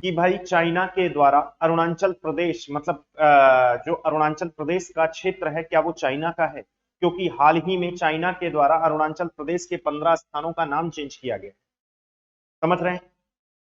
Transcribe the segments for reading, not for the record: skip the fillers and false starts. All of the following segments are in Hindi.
कि भाई चाइना के द्वारा अरुणाचल प्रदेश मतलब जो अरुणाचल प्रदेश का क्षेत्र है क्या वो चाइना का है, क्योंकि हाल ही में चाइना के द्वारा अरुणाचल प्रदेश के 15 स्थानों का नाम चेंज किया गया। समझ रहे हैं।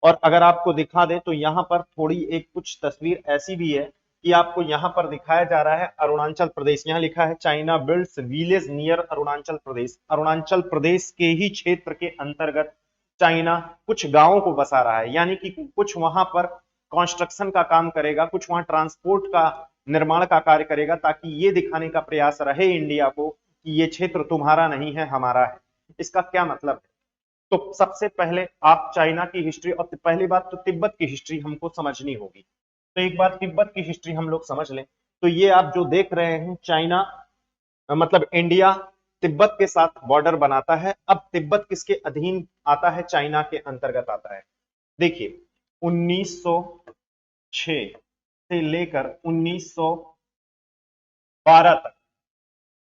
और अगर आपको दिखा दे तो यहाँ पर थोड़ी एक कुछ तस्वीर ऐसी भी है कि आपको यहाँ पर दिखाया जा रहा है अरुणाचल प्रदेश, यहाँ लिखा है China builds village near Arunachal Pradesh. Arunachal Pradesh के ही क्षेत्र के अंतर्गत चाइना कुछ गांवों को बसा रहा है, यानी कि कुछ वहां पर कंस्ट्रक्शन का काम करेगा, कुछ वहां ट्रांसपोर्ट का निर्माण का कार्य करेगा, ताकि ये दिखाने का प्रयास रहे इंडिया को कि ये क्षेत्र तुम्हारा नहीं है हमारा है। इसका क्या मतलब है? तो सबसे पहले आप चाइना की हिस्ट्री, और पहली बात तो तिब्बत की हिस्ट्री हमको समझनी होगी। तो एक बार तिब्बत की हिस्ट्री हम लोग समझ लें। तो ये आप जो देख रहे हैं चाइना मतलब इंडिया तिब्बत के साथ बॉर्डर बनाता है। अब तिब्बत किसके अधीन आता है? चाइना के अंतर्गत आता है। देखिए 1906 से लेकर 1912 तक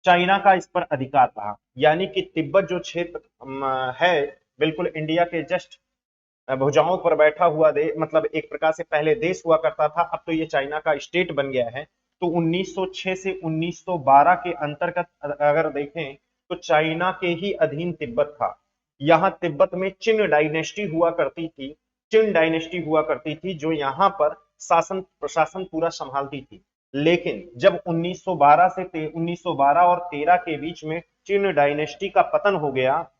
चाइना का इस पर अधिकार रहा, यानी कि तिब्बत जो क्षेत्र है बिल्कुल इंडिया के जस्ट भुजाओं पर बैठा हुआ दे मतलब एक प्रकार से पहले देश हुआ करता था, अब तो ये चाइना का स्टेट बन गया है। तो 1906 से 1912 के अंतर्गत अगर देखें तो चाइना के ही अधीन तिब्बत था। यहाँ तिब्बत में चिन डायनेस्टी हुआ करती थी, चिन डायनेस्टी हुआ करती थी जो यहाँ पर शासन प्रशासन पूरा संभालती थी। लेकिन जब 1912 से 1912 और 13 के बीच में चिन डायनेस्टी का पतन हो गया,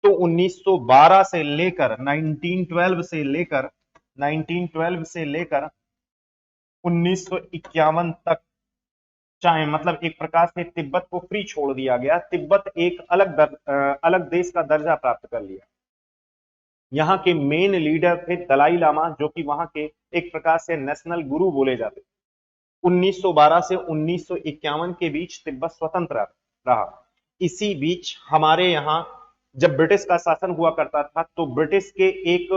तो 1912 से लेकर 1912 से लेकर 1951 तक चाहे मतलब एक प्रकार से तिब्बत को फ्री छोड़ दिया गया। तिब्बत एक अलग देश का दर्जा प्राप्त कर लिया। यहाँ के मेन लीडर थे दलाई लामा, जो कि वहां के एक प्रकार से नेशनल गुरु बोले जाते। 1912 से 1951 के बीच तिब्बत स्वतंत्र रहा। इसी बीच हमारे यहाँ जब ब्रिटिश का शासन हुआ करता था तो ब्रिटिश के एक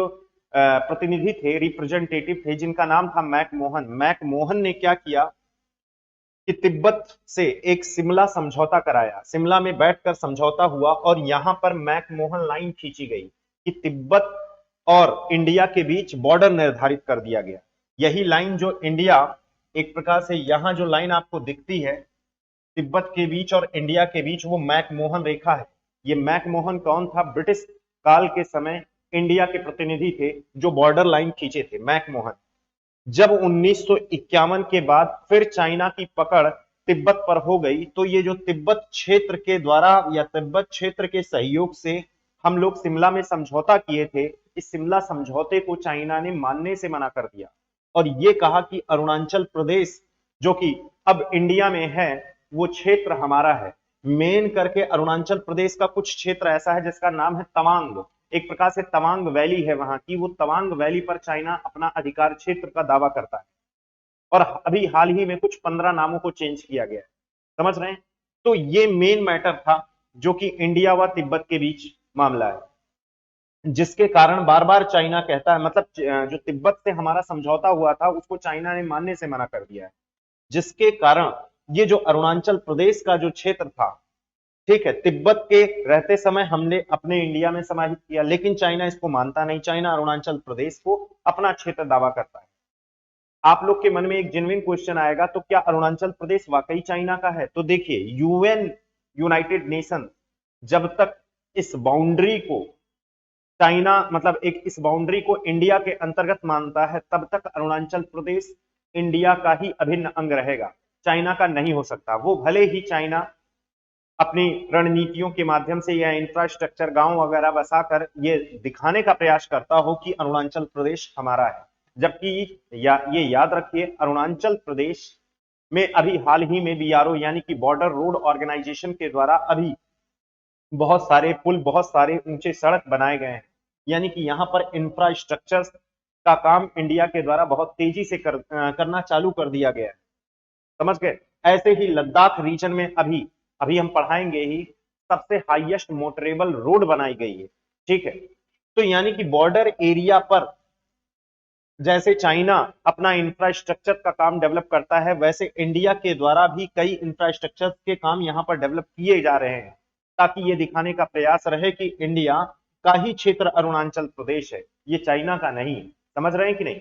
प्रतिनिधि थे, रिप्रेजेंटेटिव थे, जिनका नाम था मैकमोहन। मैकमोहन ने क्या किया कि तिब्बत से एक शिमला समझौता कराया, शिमला में बैठकर समझौता हुआ और यहां पर मैकमोहन लाइन खींची गई कि तिब्बत और इंडिया के बीच बॉर्डर निर्धारित कर दिया गया। यही लाइन जो इंडिया एक प्रकार से यहां जो लाइन आपको दिखती है तिब्बत के बीच और इंडिया के बीच, वो मैकमोहन रेखा है। ये मैकमोहन कौन था? ब्रिटिश काल के समय इंडिया के प्रतिनिधि थे जो बॉर्डर लाइन खींचे थे, मैकमोहन। जब 1951 के बाद फिर चाइना की पकड़ तिब्बत पर हो गई, तो ये जो तिब्बत क्षेत्र के द्वारा या तिब्बत क्षेत्र के सहयोग से हम लोग शिमला में समझौता किए थे, इस शिमला समझौते को चाइना ने मानने से मना कर दिया और ये कहा कि अरुणाचल प्रदेश जो कि अब इंडिया में है वो क्षेत्र हमारा है। मेन करके अरुणाचल प्रदेश का कुछ क्षेत्र ऐसा है जिसका नाम है तवांग, एक प्रकार से तवांग वैली है वहां की, वो तवांग वैली पर चाइना अपना अधिकार क्षेत्र का दावा करता है। और अभी हाल ही में कुछ 15 नामों को चेंज किया गया है। समझ रहे हैं। तो ये मेन मैटर था जो कि इंडिया व तिब्बत के बीच मामला है, जिसके कारण बार बार चाइना कहता है मतलब जो तिब्बत से हमारा समझौता हुआ था उसको चाइना ने मानने से मना कर दिया है, जिसके कारण ये जो अरुणाचल प्रदेश का जो क्षेत्र था, ठीक है, तिब्बत के रहते समय हमने अपने इंडिया में समाहित किया, लेकिन चाइना इसको मानता नहीं। चाइना अरुणाचल प्रदेश को अपना क्षेत्र दावा करता है। आप लोग के मन में एक जेन्युइन क्वेश्चन आएगा, तो क्या अरुणाचल प्रदेश वाकई चाइना का है? तो देखिए यूएन यूनाइटेड नेशन जब तक इस बाउंड्री को चाइना मतलब एक इस बाउंड्री को इंडिया के अंतर्गत मानता है, तब तक अरुणाचल प्रदेश इंडिया का ही अभिन्न अंग रहेगा, चाइना का नहीं हो सकता। वो भले ही चाइना अपनी रणनीतियों के माध्यम से या इंफ्रास्ट्रक्चर गांव वगैरह बसाकर ये दिखाने का प्रयास करता हो कि अरुणाचल प्रदेश हमारा है, जबकि ये याद रखिए अरुणाचल प्रदेश में अभी हाल ही में बीआरओ यानी कि बॉर्डर रोड ऑर्गेनाइजेशन के द्वारा अभी बहुत सारे पुल, बहुत सारे ऊंचे सड़क बनाए गए हैं, यानी कि यहाँ पर इंफ्रास्ट्रक्चर का काम इंडिया के द्वारा बहुत तेजी से करना चालू कर दिया गया है। समझ गए। ऐसे ही लद्दाख रीजन में अभी अभी हम पढ़ाएंगे ही सबसे हाईएस्ट मोटरेबल रोड बनाई गई है, ठीक है। तो यानी कि बॉर्डर एरिया पर जैसे चाइना अपना इंफ्रास्ट्रक्चर का काम डेवलप करता है, वैसे इंडिया के द्वारा भी कई इंफ्रास्ट्रक्चर के काम यहां पर डेवलप किए जा रहे हैं, ताकि ये दिखाने का प्रयास रहे कि इंडिया का ही क्षेत्र अरुणाचल प्रदेश है, ये चाइना का नहीं है। समझ रहे हैं कि नहीं?